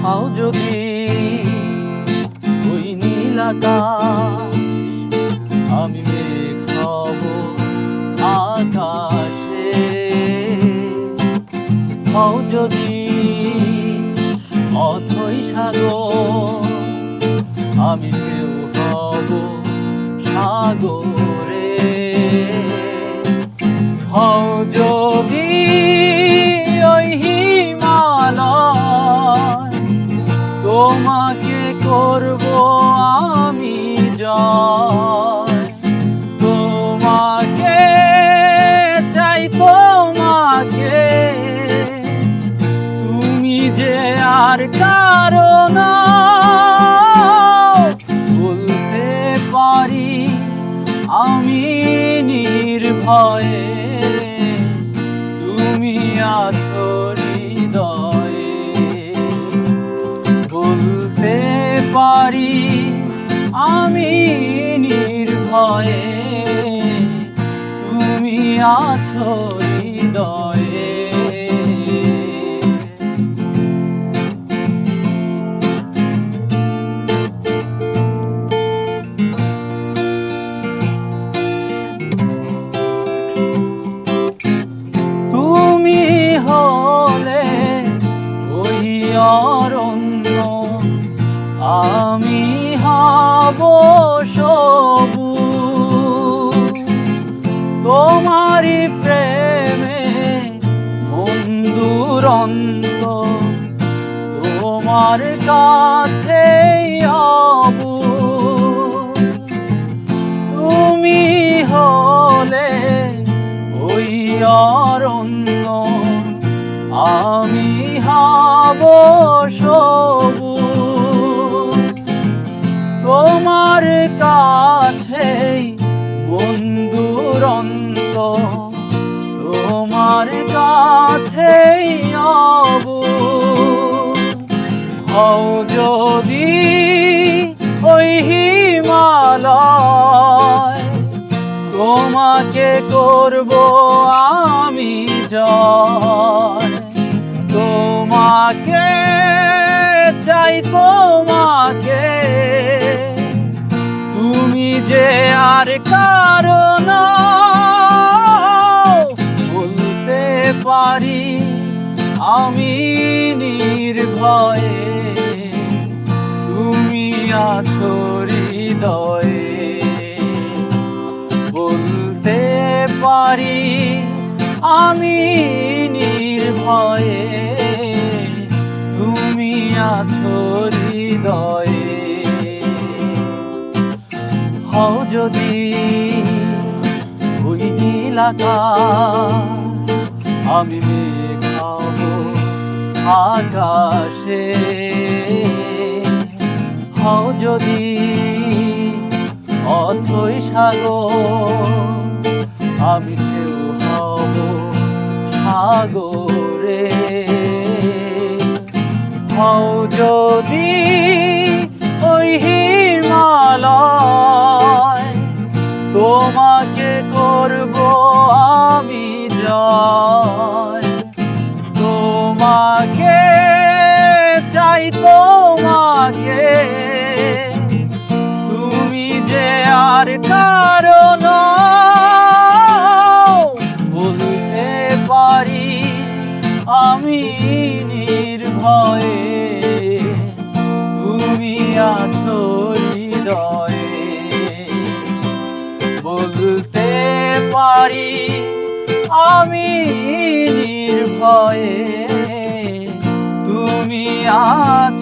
হাও যদি ওই নীল আকাশ, আমি মেঘ হব আকাশে। হাও যদি অথই সাগর, আমি ঢেউ হব সাগরে। হাও যদি ওই হিমালয়, তোমাকে করব আমি জয়। তোমাকে চাই, তোমাকে, তুমি যে আর কারো না। বলতে পারি আমি নির্ভয়ে, তুমি আছো হৃদয়ে। বলতে পারি আমি নির্ভয়ে, তুমি আছো হৃদয়ে। তুমি হলে ওই অরণ্য, আমি হব সবুজ। তোমারই প্রেমে মন দুরন্ত, তোমার কাছেই অবুঝ। তুমি হলে ওই অরণ্য, আমি হব সবুজ। তোমার কাছেই মন দুরন্ত, তোমার কাছেই অবুঝ। হও যদি ওই হিমালয়, তোমাকে করব আমি জয়। তোমাকে চাই, তোমাকে, তুমি যে আর কারো না। বলতে পারি আমি নির্ভয়ে, তুমি আছো হৃদয়ে। বলতে পারি আমি নির্ভয়ে, তুমি আছো হৃদয়ে। হও যদি ওই নীল আকাশ, আমি মেঘ হব আকাশে। হও যদি অথই সাগর, আমি ঢেউ হব সাগরে। হও যদি ওই হিমালয়, তোমাকে করব আমি জয়। তোমাকে চাই, তোমাকে, তুমি যে আর কারো না। বলতে পারি আমি নির্ভয়ে, তুমি আছো হৃদয়ে। বলতে পারি আমি নির্ভয়ে, তুমি আছো